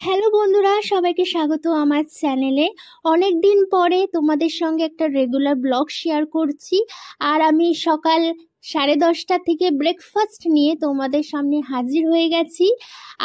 Hello বন্ধুরা, সবাইকে স্বাগত আমার চ্যানেলে। অনেক দিন পরে তোমাদের সঙ্গে একটা রেগুলার ব্লগ শেয়ার করছি। আর আমি সকাল 10:30 থেকে ব্রেকফাস্ট নিয়ে তোমাদের সামনে হাজির হয়ে গেছি।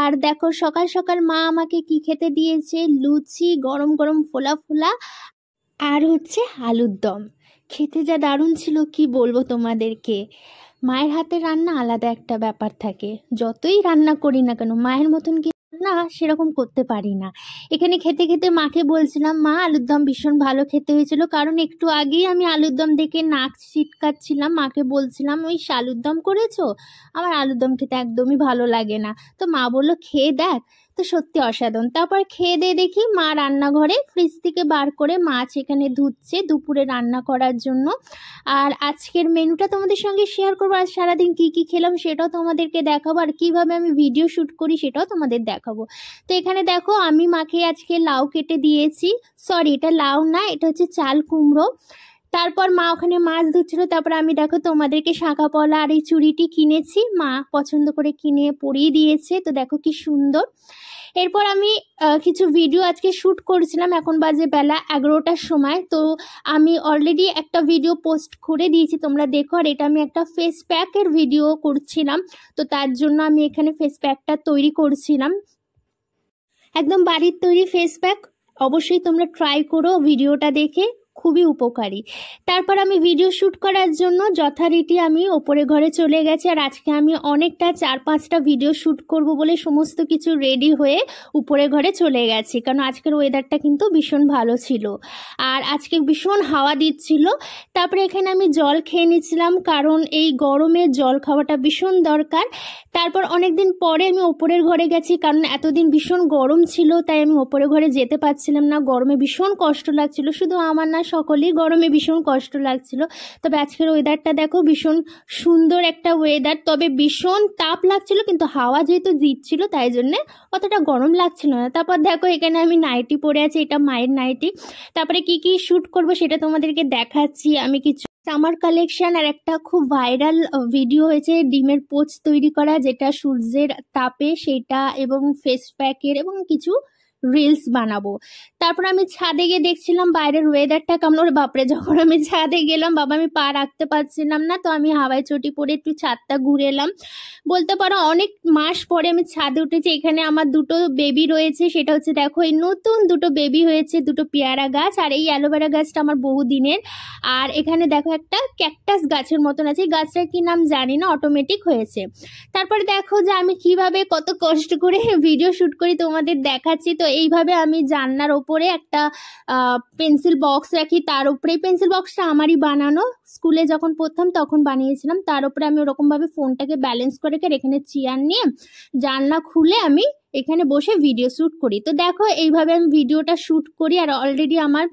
আর দেখো, সকাল সকাল মা আমাকে কি খেতে দিয়েছে, লুচি গরম গরম ফোলা ফোলা আর হচ্ছে আলুর দম। খেতে যা দারুণ ছিল কি বলবো তোমাদেরকে। মায়ের হাতের রান্না আলাদা একটা ব্যাপার থাকে, যতই রান্না করি না কেন মায়ের মতন কি না সেরকম করতে পারি না। এখানে খেতে খেতে মাকে বলছিলাম, মা আলুর দম ভীষণ ভালো খেতে হয়েছিল, কারণ একটু আগেই আমি আলুর দম দেখে নাক ছিটকাচ্ছিলাম। মাকে বলছিলাম, ওই আলুর দম করেছো, আমার আলুর দম খেতে একদমই ভালো লাগে না। তো মা বললো খেয়ে দেখ। তো সত্যি অসাধারণ। তারপর খেয়ে দিয়ে দেখি মা রান্নাঘরে ফ্রিজ থেকে বার করে মাছ এখানে ধুচ্ছে দুপুরে রান্না করার জন্য। আর আজকের মেনুটা তোমাদের সঙ্গে শেয়ার করবো। আর সারাদিন কি কি খেলাম সেটাও তোমাদেরকে দেখাবো, আর কিভাবে আমি ভিডিও শ্যুট করি সেটাও তোমাদের দেখাবো। তো এখানে দেখো, আমি মাকে আজকে লাউ কেটে দিয়েছি। সরি, এটা লাউ না, এটা হচ্ছে চাল কুমড়ো। তারপর মা ওখানে মাছ ধুচ্ছিল। তারপর আমি দেখো তোমাদেরকে শাঁখা পলা আর এই চুড়িটি কিনেছি, মা পছন্দ করে কিনে পরিয়ে দিয়েছে। তো দেখো কি সুন্দর। এরপর আমি কিছু ভিডিও আজকে শ্যুট করেছিলাম। এখন বাজে বেলা 11টার সময়। তো আমি অলরেডি একটা ভিডিও পোস্ট করে দিয়েছি, তোমরা দেখো। আর এটা আমি একটা ফেস প্যাকের ভিডিও করছিলাম, তো তার জন্য আমি এখানে ফেস প্যাকটা তৈরি করছিলাম। একদম বাড়ির তৈরি ফেস প্যাক, অবশ্যই তোমরা ট্রাই করো ভিডিওটা দেখে, খুবই উপকারী। তারপর আমি ভিডিও শ্যুট করার জন্য যথারীতি আমি ওপরে ঘরে চলে গেছি। আর আজকে আমি অনেকটা 4-5টা ভিডিও শ্যুট করব বলে সমস্ত কিছু রেডি হয়ে উপরে ঘরে চলে গেছি, কারণ আজকের ওয়েদারটা কিন্তু ভীষণ ভালো ছিল আর আজকে ভীষণ হাওয়া দিচ্ছিল। তারপরে এখানে আমি জল খেয়ে নিচ্ছিলাম, কারণ এই গরমে জল খাওয়াটা ভীষণ দরকার। তারপর অনেকদিন পরে আমি ওপরের ঘরে গেছি, কারণ এতদিন ভীষণ গরম ছিল, তাই আমি ওপরের ঘরে যেতে পারছিলাম না। গরমে ভীষণ কষ্ট লাগছিল, শুধু আমার না, সকলেই গরমে ভীষণ কষ্ট লাগছিল। তবে আজকের ওয়েদারটা দেখো, ভীষণ সুন্দর একটা ওয়েদার। তবে ভীষণ তাপ লাগছিল, কিন্তু হাওয়া যেহেতু দিচ্ছিল তাই জন্যে অতটা গরম লাগছিল না। তারপর দেখো, এখানে আমি নাইটি পরে আছি, এটা মায়ের নাইটি। তারপরে কি কি শ্যুট করব সেটা তোমাদেরকে দেখাচ্ছি। আমি কিছু সামার কালেকশন আর একটা খুব ভাইরাল ভিডিও হয়েছে ডিমের পোচ তৈরি করা, যেটা সূর্যের তাপে সেটা, এবং ফেস প্যাকের, এবং কিছু রিলস বানাবো। তারপর আমি ছাদে গিয়ে দেখছিলাম বাইরের ওয়েদারটা কেমন। ওরে বাপরে, যখন আমি ছাদে গেলাম বাবা, আমি পা রাখতে পারছিলাম না, তো আমি হাওয়াই চটি পরে একটু ছাদটা ঘুরে এলাম। বলতে পারো অনেক মাস পরে আমি ছাদে উঠেছি। এখানে আমার দুটো বেবি রয়েছে, সেটা হচ্ছে দেখো, এই নতুন দুটো বেবি হয়েছে, দুটো পেয়ারা গাছ। আর এই অ্যালোভেরা গাছটা আমার বহুদিনের। আর এখানে দেখো একটা ক্যাকটাস গাছের মতন আছে, এই গাছটার কি নাম জানি না, অটোমেটিক হয়েছে। তারপরে দেখো যে আমি কিভাবে কত কষ্ট করে ভিডিও শ্যুট করি তোমাদের দেখাচ্ছি। তো এইভাবে আমি জানলার ওপরে একটা পেন্সিল বক্স রাখি, তার উপরে, পেন্সিল বক্সটা আমারই বানানো, স্কুলে যখন পড়তাম তখন বানিয়েছিলাম। তার উপরে আমি ওরকমভাবে ফোনটাকে ব্যালেন্স করে এখানে চেয়ার নিয়ে জানলা খুলে আমি এখানে বসে ভিডিও শ্যুট করি। তো দেখো এইভাবে আমি ভিডিওটা শ্যুট করি। আর অলরেডি আমার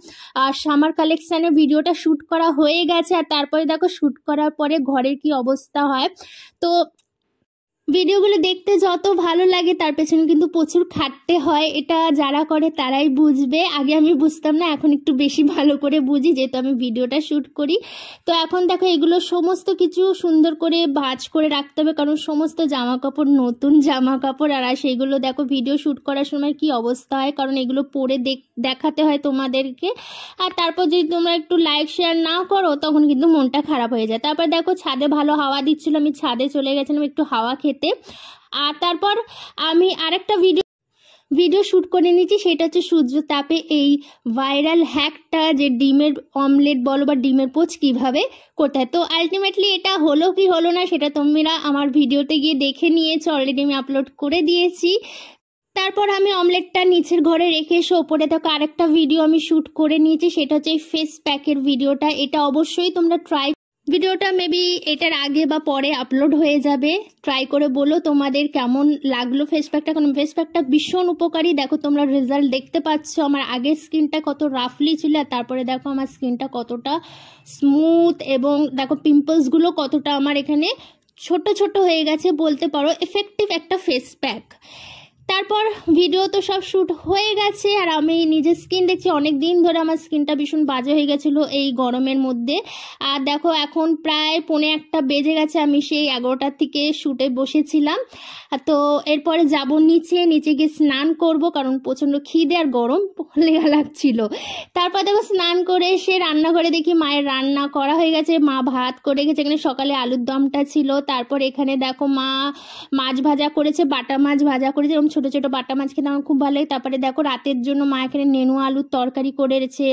সামার কালেকশানের ভিডিওটা শ্যুট করা হয়ে গেছে। আর তারপরে দেখো, শ্যুট করার পরে ঘরের কি অবস্থা হয়। তো ভিডিওগুলো দেখতে যত ভালো লাগে তার পেছনে কিন্তু প্রচুর খাটতে হয়, এটা যারা করে তারাই বুঝবে। আগে আমি বুঝতাম না, এখন একটু বেশি ভালো করে বুঝি, যেহেতু আমি ভিডিওটা শ্যুট করি। তো এখন দেখো, এগুলো সমস্ত কিছু সুন্দর করে ভাঁজ করে রাখতে হবে, কারণ সমস্ত জামা কাপড় নতুন জামা কাপড়। আর সেইগুলো দেখো ভিডিও শ্যুট করার সময় কি অবস্থা হয়, কারণ এগুলো পরে দেখাতে হয় তোমাদেরকে। আর তারপর যদি তোমরা একটু লাইক শেয়ার না করো তখন কিন্তু মনটা খারাপ হয়ে যায়। তারপর দেখো, ছাদে ভালো হাওয়া দিচ্ছিল, আমি ছাদে চলে গেছিলাম একটু হাওয়া খেতে। আর তারপর আমি আরেকটা ভিডিও শ্যুট করে নিয়েছি, সেটা হচ্ছে সূর্য তাপে এই ভাইরাল হ্যাকটা, যে ডিমের অমলেট বলো বা ডিমের পোচ কিভাবে করতে হয়। তো আলটিমেটলি এটা হলো কি হলো না সেটা তোমরা আমার ভিডিওতে গিয়ে দেখে নিয়েছো, অলরেডি আমি আপলোড করে দিয়েছি। তারপর আমি অমলেটটা নিচের ঘরে রেখে এসে ওপরে দেখো আরেকটা ভিডিও আমি শ্যুট করে নিয়েছি, সেটা হচ্ছে এই ফেস প্যাকের ভিডিওটা। এটা অবশ্যই তোমরা ট্রাই, ভিডিওটা মেবি এটার আগে বা পরে আপলোড হয়ে যাবে, ট্রাই করে বলো তোমাদের কেমন লাগলো ফেস প্যাকটা। কারণ ফেস প্যাকটা ভীষণ উপকারী। দেখো তোমরা রেজাল্ট দেখতে পাচ্ছ, আমার আগের স্কিনটা কত রাফলি ছিল, আর তারপরে দেখো আমার স্কিনটা কতটা স্মুথ, এবং দেখো পিম্পলসগুলো কতটা আমার এখানে ছোট ছোট হয়ে গেছে। বলতে পারো এফেক্টিভ একটা ফেস প্যাক। তারপর ভিডিও তো সব শ্যুট হয়ে গেছে, আর আমি নিজের স্কিন দেখছি, অনেক দিন ধরে আমার স্কিনটা ভীষণ বাজে হয়ে গেছিলো এই গরমের মধ্যে। আর দেখো এখন প্রায় 1:45 বেজে গেছে, আমি সেই 11টার থেকে শ্যুটে বসেছিলাম। তো এরপরে যাব নিচে গিয়ে স্নান করব, কারণ প্রচণ্ড খিদে আর গরম লেগা লাগছিল। তারপর দেখো স্নান করে এসে রান্নাঘরে দেখি মায়ের রান্না করা হয়ে গেছে, মা ভাত করে রেখেছে, এখানে সকালে আলুর দমটা ছিল। তারপর এখানে দেখো মা মাছ ভাজা করেছে, বাটা মাছ ভাজা করেছে, এরকম ছোটো ছোটো বাটা মাছ খেতে আমার খুব ভালো লাগে। তারপরে দেখো রাতের জন্য মা এখানে নেনুয়া আলুর তরকারি করেছে,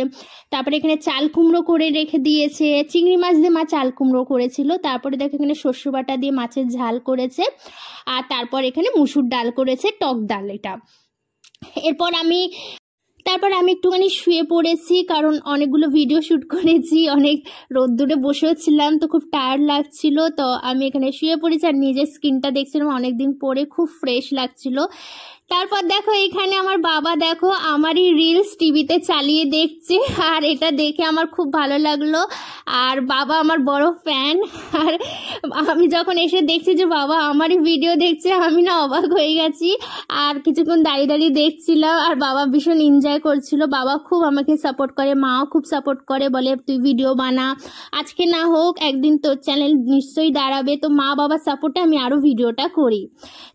তারপরে এখানে চাল কুমড়ো করে রেখে দিয়েছে, চিংড়ি মাছ দিয়ে মা চাল কুমড়ো করেছিল। তারপরে দেখো এখানে শস্য বাটা দিয়ে মাছের ঝাল করেছে, আর তারপর এখানে মুসুর ডাল করেছে, টক ডাল এটা। তারপর আমি একটুখানি শুয়ে পড়েছি, কারণ অনেকগুলো ভিডিও শ্যুট করেছি, অনেক রোদ্দুরে বসেও ছিলাম, তো খুব টায়ার্ড লাগছিল। তো আমি এখানে শুয়ে পড়েছি আর নিজের স্কিনটা দেখছিলাম, অনেকদিন পরে খুব ফ্রেশ লাগছিল। তারপর দেখো এখানে আমার বাবা দেখো আমারই রিলস টিভিতে চালিয়ে দেখছে, আর এটা দেখে আমার খুব ভালো লাগলো। আর বাবা আমার বড় ফ্যান, আর আমি যখন এসে দেখছি যে বাবা আমারই ভিডিও দেখছে, আমি না অবাক হয়ে গেছি। আর কিছুক্ষণ দাঁড়িয়ে দেখছিলাম, আর বাবা ভীষণ এনজয় করছিল। বাবা খুব আমাকে সাপোর্ট করে, মাও খুব সাপোর্ট করে, বলে তুই ভিডিও বানা, আজকে না হোক একদিন তোর চ্যানেল নিশ্চয়ই দাঁড়াবে। তো মা বাবার সাপোর্টে আমি আরও ভিডিওটা করি।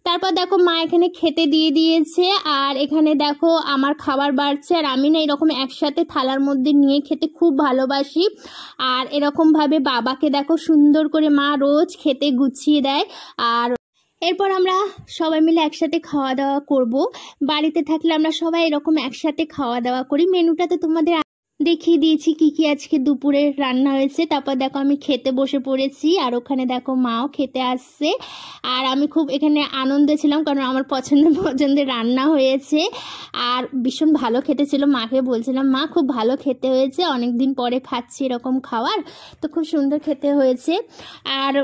তারপর দেখো মা এখানে খেতে দিয়েছে, আর এখানে দেখো আমার খাবার বাড়ছে, আর আমি না এরকম একসাথে থালার মধ্যে নিয়ে খেতে খুব ভালোবাসি। আর এরকমভাবে বাবাকে দেখো সুন্দর করে মা রোজ খেতে গুছিয়ে দেয়। আর এরপর আমরা সবাই মিলে একসাথে খাওয়া দাওয়া করব। বাড়িতে থাকলে আমরা সবাই এরকম একসাথে খাওয়া দাওয়া করি। মেনুটা তো তোমাদের দেখিয়ে দিয়েছি কি কি আজকে দুপুরে রান্না হয়েছে। তারপর দেখো আমি খেতে বসে পড়েছি, আর ওখানে দেখো মাও খেতে আসছে। আর আমি খুব এখানে আনন্দে ছিলাম, কারণ আমার পছন্দের রান্না হয়েছে, আর ভীষণ ভালো খেতে ছিল। মাকে বলছিলাম মা খুব ভালো খেতে হয়েছে, অনেক দিন পরে খাচ্ছি এরকম খাবার, তো খুব সুন্দর খেতে হয়েছে। আর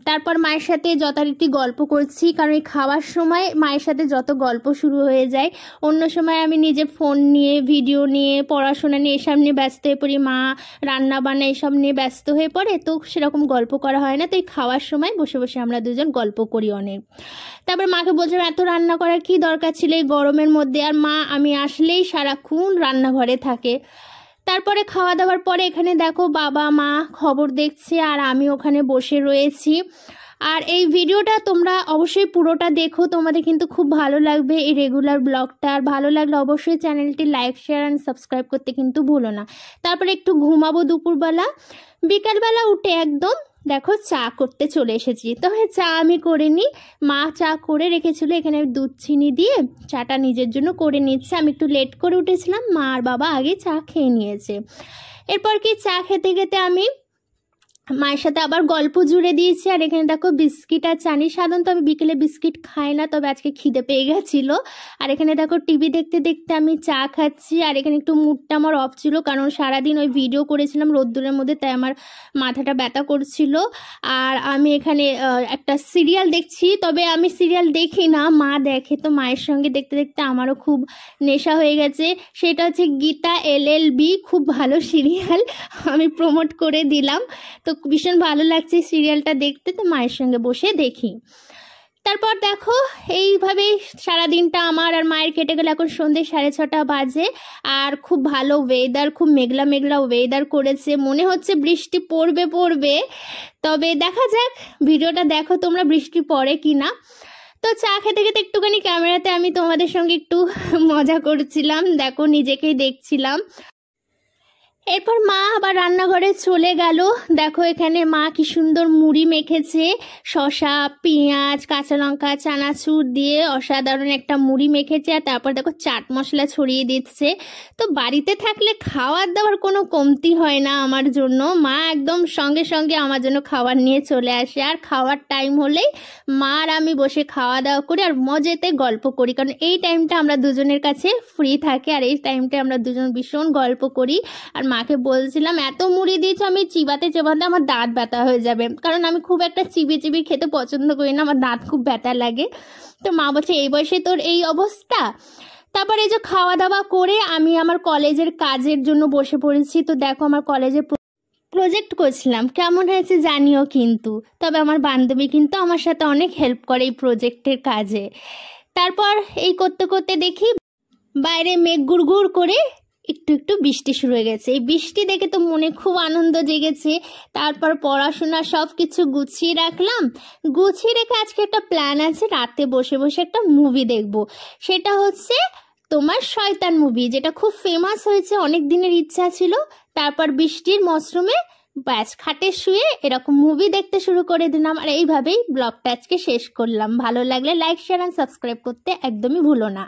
তারপর মায়ের সাথে যথারীতি গল্প করছি, কারণ এই খাওয়ার সময় মায়ের সাথে যত গল্প শুরু হয়ে যায়। অন্য সময় আমি নিজে ফোন নিয়ে, ভিডিও নিয়ে, পড়াশোনা নিয়ে এসব নিয়ে ব্যস্ত হয়ে পড়ি, মা রান্না বান্না এসব নিয়ে ব্যস্ত হয়ে পড়ে, তো সেরকম গল্প করা হয় না। তো এই খাওয়ার সময় বসে বসে আমরা দুজন গল্প করি অনেক। তারপর মাকে বলছিলাম এত রান্না করার কি দরকার ছিল এই গরমের মধ্যে, আর মা আমি আসলেই সারাক্ষণ রান্নাঘরে থাকে। তারপরে খাওয়া দাওয়ার পরে এখানে দেখো বাবা মা খবর দেখছে, আর আমি ওখানে বসে রয়েছি। আর এই ভিডিওটা তোমরা অবশ্যই পুরোটা দেখো, তোমাদের কিন্তু খুব ভালো লাগবে এই রেগুলার ব্লগটা। আর ভালো লাগলে অবশ্যই চ্যানেলটি লাইক, শেয়ার অ্যান্ড সাবস্ক্রাইব করতে কিন্তু ভুলো না। তারপরে একটু ঘুমাবো দুপুরবেলা। বিকালবেলা উঠে একদম দেখো চা করতে চলে এসেছি। তবে চা আমি করিনি, মা চা করে রেখেছিল, এখানে দুধ চিনি দিয়ে চাটা নিজের জন্য করে নিচ্ছে। আমি একটু লেট করে উঠেছিলাম, মা আর বাবা আগে চা খেয়ে নিয়েছে। এরপর কি চা খেতে খেতে আমি মায়ের সাথে আবার গল্প জুড়ে দিয়েছি। আর এখানে দেখো বিস্কিট আর চানি, সাধারণত আমি বিকেলে বিস্কিট খাই না, তবে আজকে খিদে পেয়ে গেছিলো। আর এখানে দেখো টিভি দেখতে দেখতে আমি চা খাচ্ছি। আর এখানে একটু মুডটা আমার অফ ছিল, কারণ সারাদিন ওই ভিডিও করেছিলাম রোদ্দুরের মধ্যে, তাই আমার মাথাটা ব্যথা করছিল। আর আমি এখানে একটা সিরিয়াল দেখছি, তবে আমি সিরিয়াল দেখি না, মা দেখে, তো মায়ের সঙ্গে দেখতে দেখতে আমারও খুব নেশা হয়ে গেছে। সেটা হচ্ছে গীতা LLB, খুব ভালো সিরিয়াল, আমি প্রমোট করে দিলাম। তো ভীষণ ভালো লাগছে সিরিয়ালটা দেখতে, তো মায়ের সঙ্গে বসে দেখি। তারপর দেখো এইভাবেই সারাদিনটা আমার আর মায়ের কেটে গেল। এখন সন্ধ্যে 6:30 বাজে, আর খুব ভালো ওয়েদার, খুব মেঘলা মেঘলা ওয়েদার করেছে, মনে হচ্ছে বৃষ্টি পড়বে। তবে দেখা যাক, ভিডিওটা দেখো তোমরা বৃষ্টি পড়ে কি না। তো চা খেতে খেতে একটুখানি ক্যামেরাতে আমি তোমাদের সঙ্গে একটু মজা করছিলাম, দেখো নিজেকেই দেখছিলাম। এরপর মা আবার রান্নাঘরে চলে গেল। দেখো এখানে মা কি সুন্দর মুড়ি মেখেছে, শসা, পেঁয়াজ, কাঁচা লঙ্কা, চানাচুর দিয়ে অসাধারণ একটা মুড়ি মেখেছে। আর তারপর দেখো চাট মশলা ছড়িয়ে দিচ্ছে। তো বাড়িতে থাকলে খাওয়ার দাওয়ার কোনো কমতি হয় না আমার জন্য, মা একদম সঙ্গে সঙ্গে আমার জন্য খাবার নিয়ে চলে আসে। আর খাওয়ার টাইম হলেই মা আর আমি বসে খাওয়া দাওয়া করি আর মজাতে গল্প করি, কারণ এই টাইমটা আমরা দুজনের কাছে ফ্রি থাকে, আর এই টাইমটা আমরা দুজন ভীষণ গল্প করি। আর মাকে বলছিলাম এত মুড়ি দিয়েছ, আমি চিবাতে আমার দাঁত ব্যথা হয়ে যাবে, কারণ আমি খুব একটা চিবি খেতে পছন্দ করি না, আমার দাঁত খুব ব্যথা লাগে। তো মা বলছে এই বয়সে তোর এই অবস্থা। তারপরে এই যে খাওয়া দাওয়া করে আমি আমার কলেজের কাজের জন্য বসে পড়েছি। তো দেখো আমার কলেজে প্রজেক্ট করছিলাম, কেমন হয়েছে জানিও কিন্তু। তবে আমার বান্ধবী কিন্তু আমার সাথে অনেক হেল্প করে এই প্রজেক্টের কাজে। তারপর এই করতে করতে দেখি বাইরে মেঘ গুড়গুড় করে একটু একটু বৃষ্টি শুরু হয়ে গেছে। এই বৃষ্টি দেখে তো মনে খুব আনন্দ জেগেছে। তারপর পড়াশোনা সব কিছু গুছিয়ে রাখলাম। গুছিয়ে রেখে আজকে একটা প্ল্যান আছে, রাতে বসে বসে একটা মুভি দেখব। সেটা হচ্ছে তোমার শয়তান মুভি, যেটা খুব ফেমাস হয়েছে, অনেক দিনের ইচ্ছা ছিল। তারপর বৃষ্টির মরশুমে ব্যাস খাটে শুয়ে এরকম মুভি দেখতে শুরু করে দিলাম। আর এইভাবেই ব্লগটা আজকে শেষ করলাম। ভালো লাগলে লাইক, শেয়ার অ্যান্ড সাবস্ক্রাইব করতে একদমই ভুলো না।